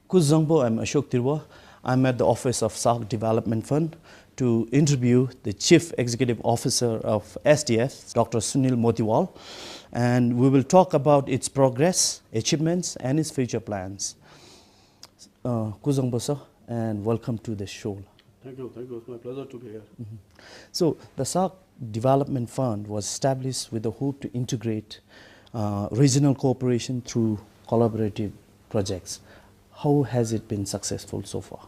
Kuzangbo, I'm Ashok Tirwa. I'm at the office of SAARC Development Fund to interview the Chief Executive Officer of SDF, Dr. Sunil Motiwal, and we will talk about its progress, achievements, and its future plans. Kuzangbo, sir, and welcome to the show. Thank you. It's my pleasure to be here. So, the SAARC Development Fund was established with the hope to integrate regional cooperation through collaborative projects. How has it been successful so far?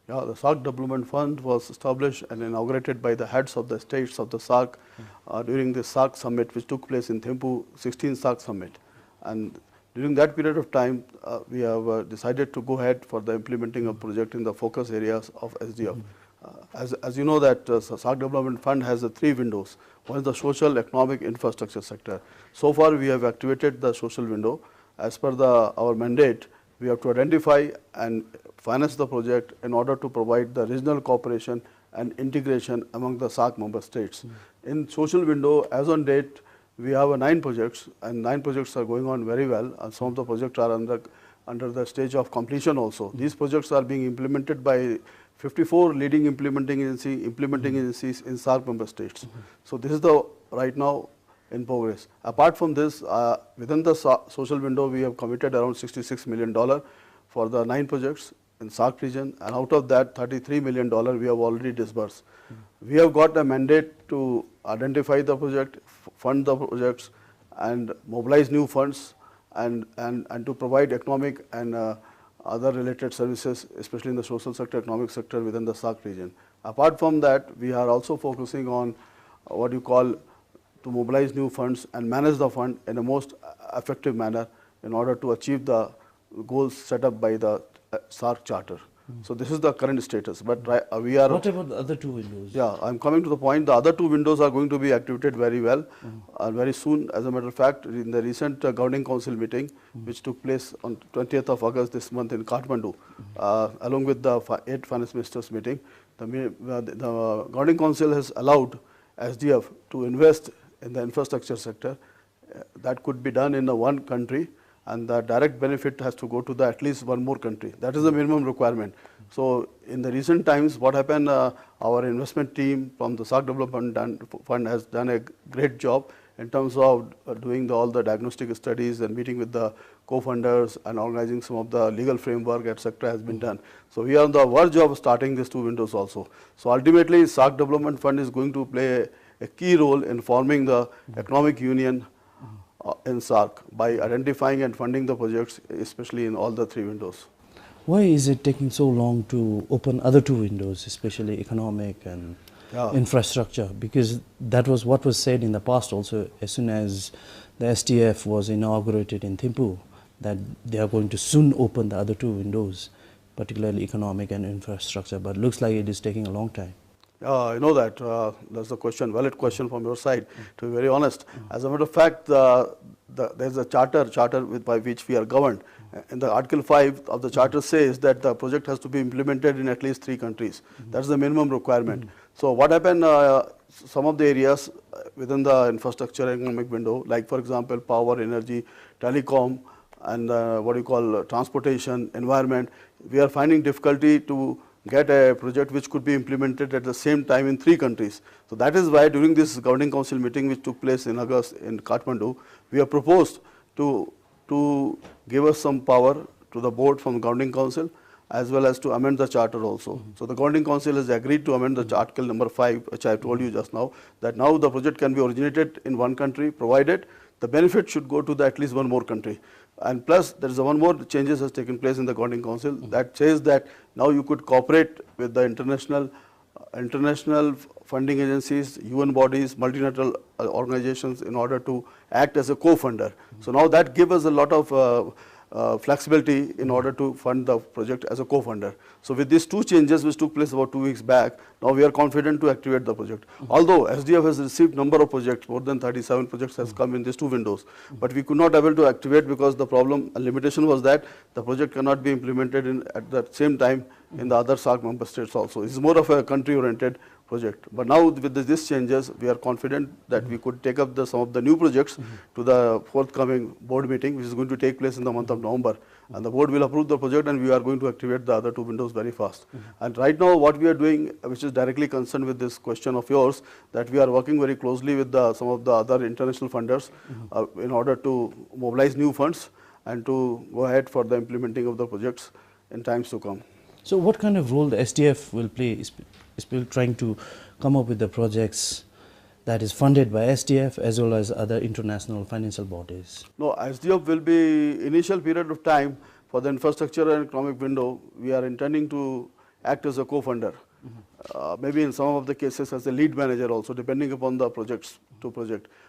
Yeah, the SAARC Development Fund was established and inaugurated by the heads of the states of the SAARC during the SAARC summit, which took place in Thimphu, 16th SAARC summit. And during that period of time, we have decided to go ahead for the implementing of project in the focus areas of SDF. As you know that SAARC Development Fund has three windows. One is the social, economic, infrastructure sector. So far, we have activated the social window. As per our mandate, we have to identify and finance the project in order to provide the regional cooperation and integration among the SAARC member states. In social window, as on date, we have 9 projects, and 9 projects are going on very well, and some of the projects are under the stage of completion also. These projects are being implemented by 54 leading implementing agencies in SAARC member states. So this is the right now in progress. Apart from this, within the social window, we have committed around $66 million for the 9 projects in SAARC region, and out of that, $33 million we have already disbursed. We have got a mandate to identify the project, fund the projects, and mobilize new funds, and to provide economic and other related services, especially in the social sector, economic sector within the SAARC region. Apart from that, we are also focusing on what you call to mobilize new funds and manage the fund in a most effective manner in order to achieve the goals set up by the SAARC charter. So this is the current status. But we are. What about the other 2 windows? Yeah, I'm coming to the point. The other 2 windows are going to be activated very well, very soon. As a matter of fact, in the recent governing council meeting, which took place on 20th of August this month in Kathmandu, along with the 8 finance ministers meeting, the governing council has allowed SDF to invest in the infrastructure sector. That could be done in one country, and the direct benefit has to go to at least one more country. That is the minimum requirement. So in the recent times, what happened, our investment team from the SAARC Development Fund has done a great job in terms of doing all the diagnostic studies and meeting with the co-funders and organizing some of the legal framework, etc. has been done. So we are on the verge of starting these 2 windows also. So ultimately, SAARC Development Fund is going to play a key role in forming the economic union in SAARC by identifying and funding the projects, especially in all the 3 windows. Why is it taking so long to open other 2 windows, especially economic and infrastructure? Because that was what was said in the past also, as soon as the SDF was inaugurated in Thimphu, that they are going to soon open the other 2 windows, particularly economic and infrastructure, but looks like it is taking a long time. I know that. That's a question, valid question from your side, to be very honest. As a matter of fact, there's a charter by which we are governed. In the Article 5 of the charter says that the project has to be implemented in at least 3 countries. That's the minimum requirement. So what happened, some of the areas within the infrastructure and economic window, like for example, power, energy, telecom, and transportation, environment, we are finding difficulty to get a project which could be implemented at the same time in 3 countries. So that is why during this governing council meeting which took place in August in Kathmandu, we have proposed to give us some power to the board from the governing council, as well as to amend the charter also. So the governing council has agreed to amend the article number 5, which I have told you just now, that now the project can be originated in 1 country, provided the benefit should go to at least 1 more country. And plus, there is one more changes has taken place in the governing council that says that now you could cooperate with the international funding agencies, UN bodies, multilateral organizations in order to act as a co-funder. So now that gives us a lot of flexibility in order to fund the project as a co-funder. So with these 2 changes which took place about 2 weeks back, now we are confident to activate the project. Although SDF has received number of projects, more than 37 projects has come in these 2 windows, but we could not able to activate because the problem and limitation was that the project cannot be implemented at the same time in the other SAARC member states also. It is more of a country oriented project. But now with these changes, we are confident that we could take up some of the new projects to the forthcoming board meeting, which is going to take place in the month of November. And the board will approve the project, and we are going to activate the other 2 windows very fast. And right now what we are doing, which is directly concerned with this question of yours, that we are working very closely with some of the other international funders in order to mobilize new funds and to go ahead for the implementing of the projects in times to come. So what kind of role the SDF will play is trying to come up with the projects that is funded by SDF as well as other international financial bodies? No, SDF will be initial period of time for the infrastructure and economic window. We are intending to act as a co-funder, maybe in some of the cases as a lead manager also, depending upon the project.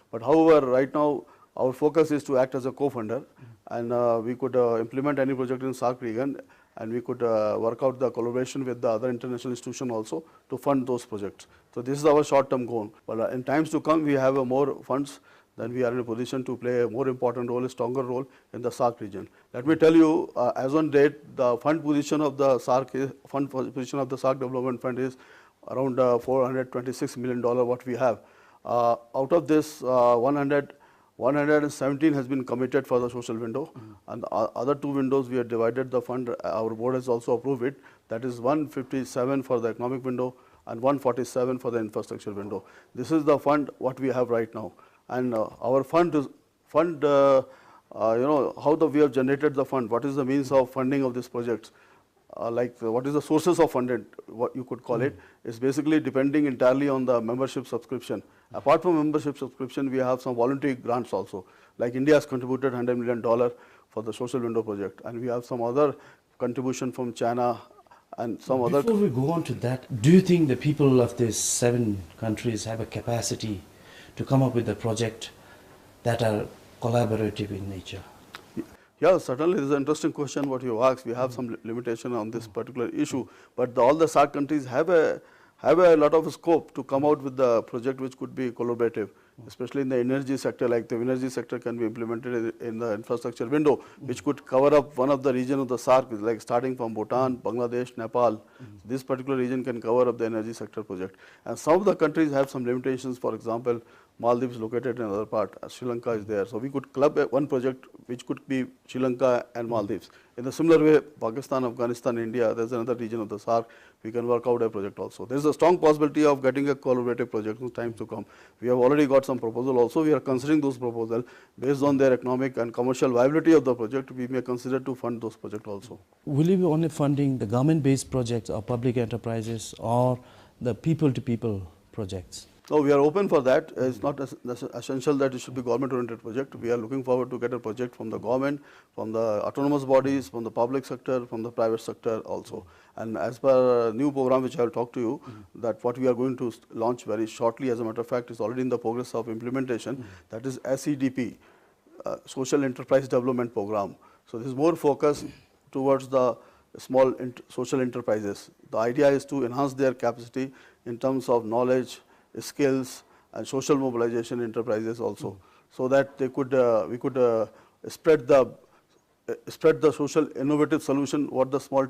But however, right now our focus is to act as a co-funder, and we could implement any project in SAARC region, and we could work out the collaboration with the other international institution also to fund those projects. So this is our short-term goal. But in times to come, we have more funds, then we are in a position to play a more important role, a stronger role in the SAARC region. Let me tell you, as on date, the fund position of the SAARC Development Fund is around $426 million what we have. Out of this, 117 has been committed for the social window, and the other 2 windows we have divided the fund. Our board has also approved it. That is 157 for the economic window and 147 for the infrastructure window. This is the fund what we have right now, and our fund how we have generated the fund. What is the means of funding of these projects? What is the sources of funding, what you could call it, is basically depending entirely on the membership subscription. Apart from membership subscription, we have some voluntary grants also. Like India has contributed $100 million for the social window project, and we have some other contribution from China and some other. Before we go on to that, do you think the people of these 7 countries have a capacity to come up with a project that are collaborative in nature? Yeah, certainly this is an interesting question what you asked. We have some limitation on this particular issue, but all the SAARC countries have a lot of scope to come out with the project which could be collaborative, especially in the energy sector. Like the energy sector can be implemented in the infrastructure window, which could cover up one of the region of the SAARC, like starting from Bhutan, Bangladesh, Nepal. This particular region can cover up the energy sector project. And some of the countries have some limitations. For example, Maldives located in another part, Sri Lanka is there. So we could club one project which could be Sri Lanka and Maldives. In a similar way, Pakistan, Afghanistan, India, there's another region of the SAARC, we can work out a project also. There's a strong possibility of getting a collaborative project in times to come. We have already got some proposal also. We are considering those proposals based on their economic and commercial viability of the project. We may consider to fund those projects also. Will you be only funding the government-based projects or public enterprises or the people-to-people projects? No, we are open for that. It's not essential that it should be government-oriented project. We are looking forward to get a project from the government, from the autonomous bodies, from the public sector, from the private sector also. And as per a new program which I will talk to you, that what we are going to launch very shortly, as a matter of fact, is already in the progress of implementation. That is SEDP, Social Enterprise Development Program. So this is more focused towards the small social enterprises. The idea is to enhance their capacity in terms of knowledge, skills, and social mobilization enterprises also, so that they could we could spread the social innovative solution what the small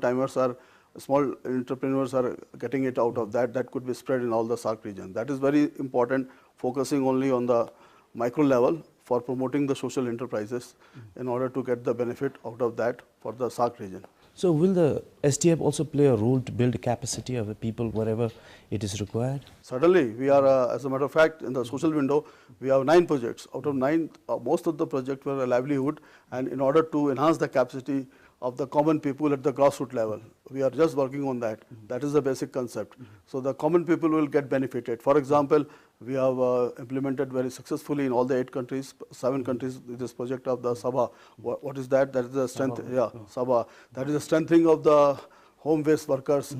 entrepreneurs are getting it out of that could be spread in all the SAARC region. That is very important, focusing only on the micro level for promoting the social enterprises in order to get the benefit out of that for the SAARC region. So will the SDF also play a role to build capacity of the people wherever it is required? Certainly. We are, as a matter of fact, in the social window, we have 9 projects. Out of 9, most of the projects were a livelihood, and in order to enhance the capacity of the common people at the grassroots level, we are just working on that. That is the basic concept. So the common people will get benefited. For example, we have implemented very successfully in all the 8 countries, 7 countries, this project of the Sabha. What is that? That is the strength, Sabha. That is the strengthening of the home-based workers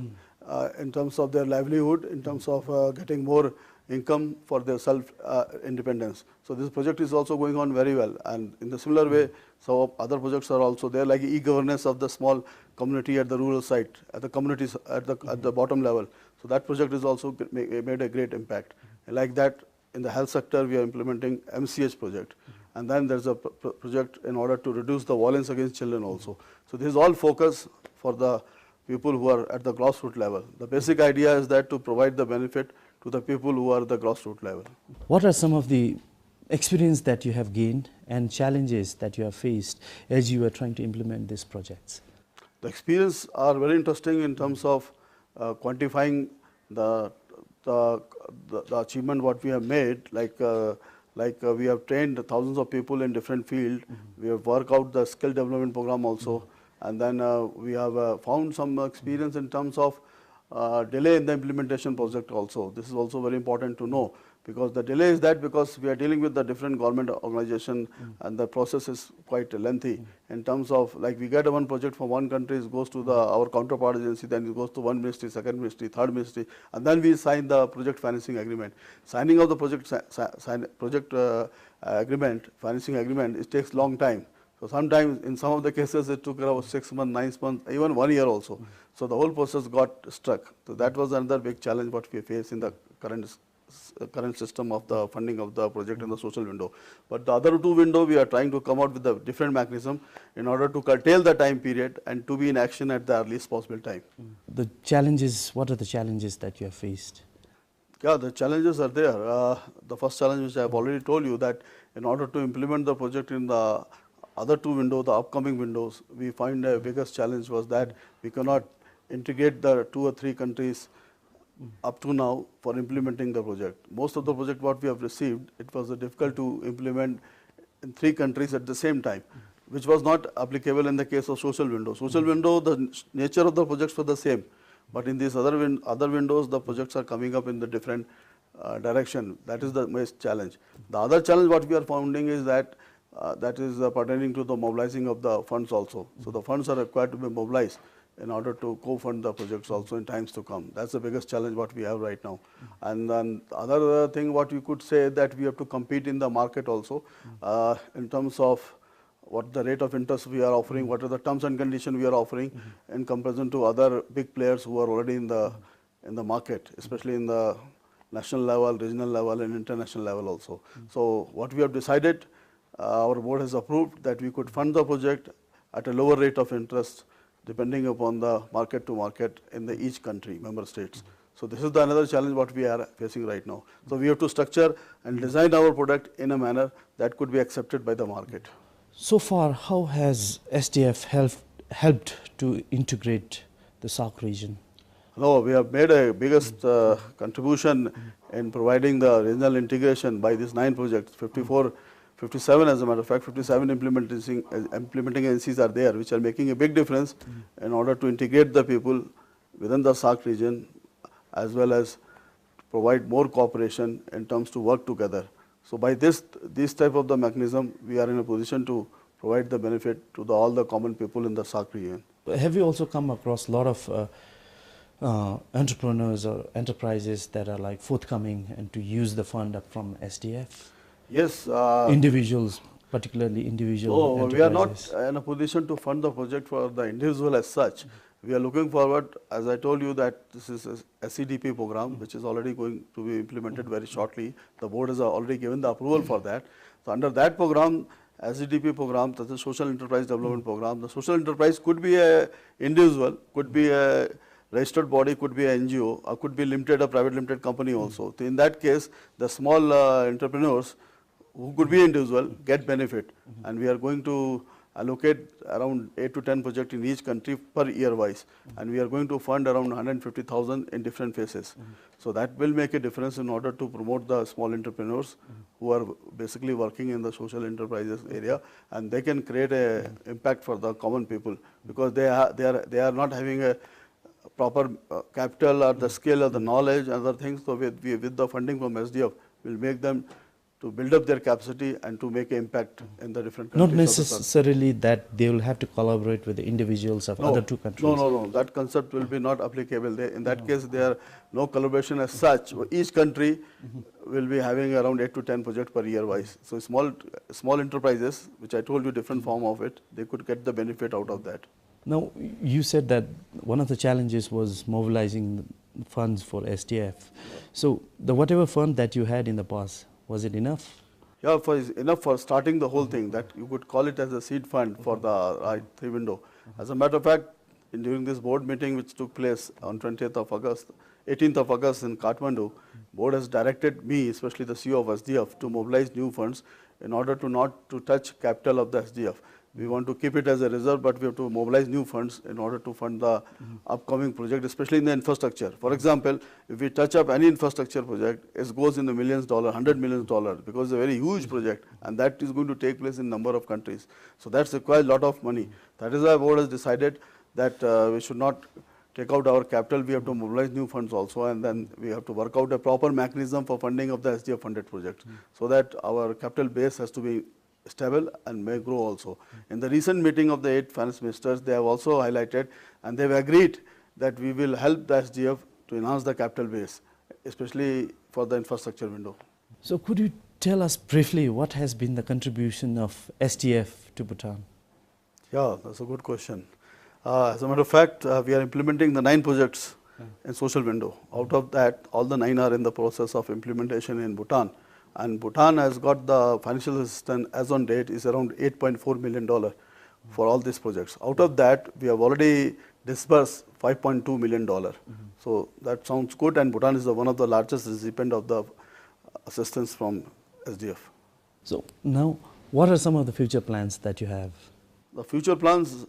in terms of their livelihood, in terms of getting more income for their self-independence. So this project is also going on very well, and in the similar way, some other projects are also there, like e-governance of the small community at the rural site, at the communities at the bottom level. So that project is also made a great impact. And like that, in the health sector, we are implementing MCH project, and then there's a project in order to reduce the violence against children also. So this is all focus for the people who are at the grassroots level. The basic idea is that to provide the benefit to the people who are at the grassroots level. What are some of the experience that you have gained and challenges that you have faced as you are trying to implement these projects? The experience are very interesting in terms of quantifying the achievement what we have made, like we have trained thousands of people in different fields. We have worked out the skill development program also, and then we have found some experience in terms of delay in the implementation project also. This is also very important to know, because the delay is that because we are dealing with the different government organization and the process is quite lengthy in terms of, like, we get one project from one country, it goes to our counterpart agency, then it goes to one ministry, second ministry, third ministry, and then we sign the project financing agreement. Signing of the project agreement, financing agreement, it takes long time. So sometimes in some of the cases it took around 6 months, 9 months, even 1 year also. So the whole process got stuck. So that was another big challenge what we face in the current system of the funding of the project in the social window. But the other two window, we are trying to come out with a different mechanism in order to curtail the time period and to be in action at the earliest possible time. The challenges, what are the challenges that you have faced? Yeah, the challenges are there. The first challenge, which I have already told you, that in order to implement the project in the other two windows, the upcoming windows, we find the biggest challenge was that we cannot integrate the 2 or 3 countries up to now for implementing the project. Most of the project what we have received, it was difficult to implement in 3 countries at the same time, which was not applicable in the case of social window. Social window, the nature of the projects were the same, but in these other windows, the projects are coming up in the different direction. That is the most challenge. The other challenge what we are finding is that pertaining to the mobilizing of the funds also. So the funds are required to be mobilized in order to co-fund the projects also in times to come. That's the biggest challenge what we have right now. And then the other thing what you could say, that we have to compete in the market also in terms of what the rate of interest we are offering, what are the terms and conditions we are offering in comparison to other big players who are already in the market, especially in the national level, regional level and international level also. So what we have decided, our board has approved that we could fund the project at a lower rate of interest depending upon the market to market in the each country, member states. So this is another challenge what we are facing right now. So we have to structure and design our product in a manner that could be accepted by the market. So far, how has SDF helped to integrate the SAARC region? No, we have made a biggest contribution in providing the regional integration by these 9 projects, 57 as a matter of fact, 57 implementing agencies are there, which are making a big difference in order to integrate the people within the SAARC region, as well as provide more cooperation in terms to work together. So by this type of the mechanism, we are in a position to provide the benefit to all the common people in the SAARC region. Have you also come across a lot of entrepreneurs or enterprises that are like forthcoming and to use the fund up from SDF? Yes. Individuals, particularly individual enterprises. We are not in a position to fund the project for the individual as such. We are looking forward, as I told you, that this is a SCDP program, which is already going to be implemented very shortly. The board has already given the approval for that. So under that program, SDDP program, that's a social enterprise development program. The social enterprise could be a individual, could be a registered body, could be an NGO, or could be a private limited company also. So in that case, the small entrepreneurs who could be individual get benefit, and we are going to allocate around 8 to 10 projects in each country per year wise, and we are going to fund around 150,000 in different phases. So that will make a difference in order to promote the small entrepreneurs who are basically working in the social enterprises area, and they can create a impact for the common people, because they are not having a proper capital or the skill or the knowledge and other things. So with the funding from SDF, will make them to build up their capacity and to make an impact in the different countries. Not necessarily that they will have to collaborate with the individuals of other 2 countries. No. That concept will be not applicable. In that case, there are no collaboration as such. Each country will be having around 8 to 10 projects per year wise. So small enterprises, which I told you different form of it, they could get the benefit out of that. Now, you said that one of the challenges was mobilizing funds for SDF. So the whatever fund that you had in the past, was it enough? Yeah, enough for starting the whole thing, that you could call it as a seed fund for the 3 window. As a matter of fact, during this board meeting which took place on 20th of August, 18th of August in Kathmandu, board has directed me, especially the CEO of SDF, to mobilize new funds in order to not to touch capital of the SDF. We want to keep it as a reserve, but we have to mobilize new funds in order to fund the upcoming project, especially in the infrastructure. For example, if we touch up any infrastructure project, it goes in the millions dollar, $100 million, because it's a very huge project, and that is going to take place in a number of countries. So that requires a lot of money. That is why board has decided that we should not take out our capital, we have to mobilize new funds also, and then we have to work out a proper mechanism for funding of the SDF funded projects, so that our capital base has to be stable and may grow also. In the recent meeting of the 8 finance ministers, they have also highlighted and they have agreed that we will help the SDF to enhance the capital base, especially for the infrastructure window. So could you tell us briefly what has been the contribution of SDF to Bhutan? Yeah, that's a good question. As a matter of fact, we are implementing the 9 projects in social window. Out of that, all the 9 are in the process of implementation in Bhutan. And Bhutan has got the financial assistance as on date is around $8.4 million for all these projects. Out of that, we have already disbursed $5.2 million. So that sounds good, and Bhutan is one of the largest recipient of the assistance from SDF. So now, what are some of the future plans that you have? The future plans,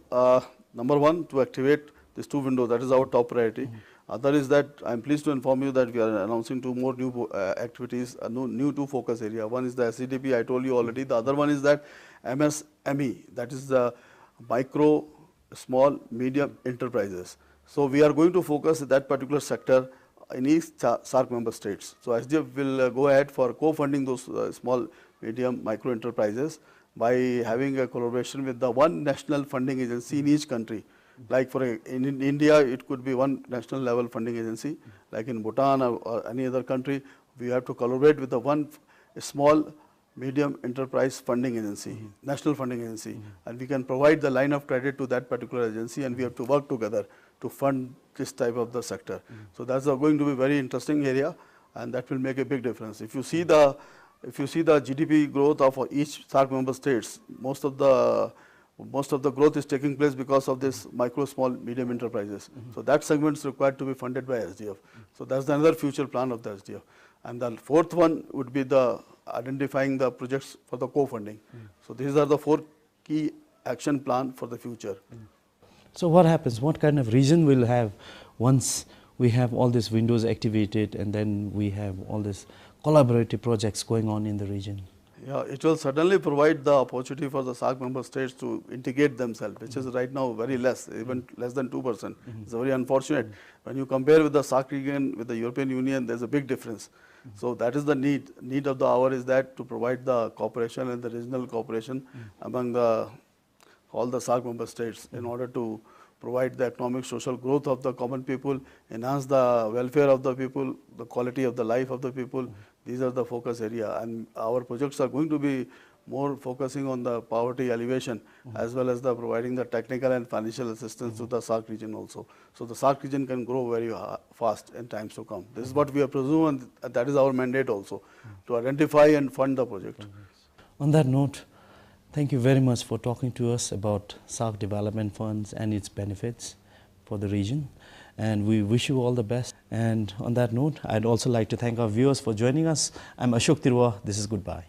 number 1, to activate these 2 windows, that is our top priority. Other is that I am pleased to inform you that we are announcing 2 more new activities, new 2 focus area. One is the SCDP, I told you already. The other one is that MSME, that is the micro, small, medium enterprises. So we are going to focus that particular sector in each SAARC member states. So SDF will go ahead for co-funding those small, medium, micro enterprises by having a collaboration with the one national funding agency in each country. Like in India, it could be one national level funding agency. Like in Bhutan or any other country, we have to collaborate with the one small, medium enterprise funding agency, national funding agency, and we can provide the line of credit to that particular agency, and we have to work together to fund this type of the sector. So that's going to be a very interesting area, and that will make a big difference. If you see the GDP growth of each SAARC member states, most of the growth is taking place because of this micro, small, medium enterprises. So that segment is required to be funded by SDF. So that's another future plan of the SDF. And the 4th one would be the identifying the projects for the co-funding. So these are the 4 key action plan for the future. So what happens? What kind of region we'll have once we have all these windows activated and then we have all these collaborative projects going on in the region? Yeah, it will certainly provide the opportunity for the SAARC member states to integrate themselves, which is right now very less, even less than 2%. It's very unfortunate. When you compare with the SAARC region, with the European Union, there's a big difference. So that is the need of the hour, is that to provide the cooperation and the regional cooperation among all the SAARC member states in order to provide the economic social growth of the common people, enhance the welfare of the people, the quality of the life of the people. These are the focus area, and our projects are going to be more focusing on the poverty alleviation as well as the providing the technical and financial assistance to the SAARC region also. So the SAARC region can grow very fast in times to come. This is what we have presumed, and that is our mandate also, to identify and fund the project. On that note, thank you very much for talking to us about SAARC development funds and its benefits for the region. And we wish you all the best. And on that note, I'd also like to thank our viewers for joining us. I'm Ashok Tirwa. This is goodbye.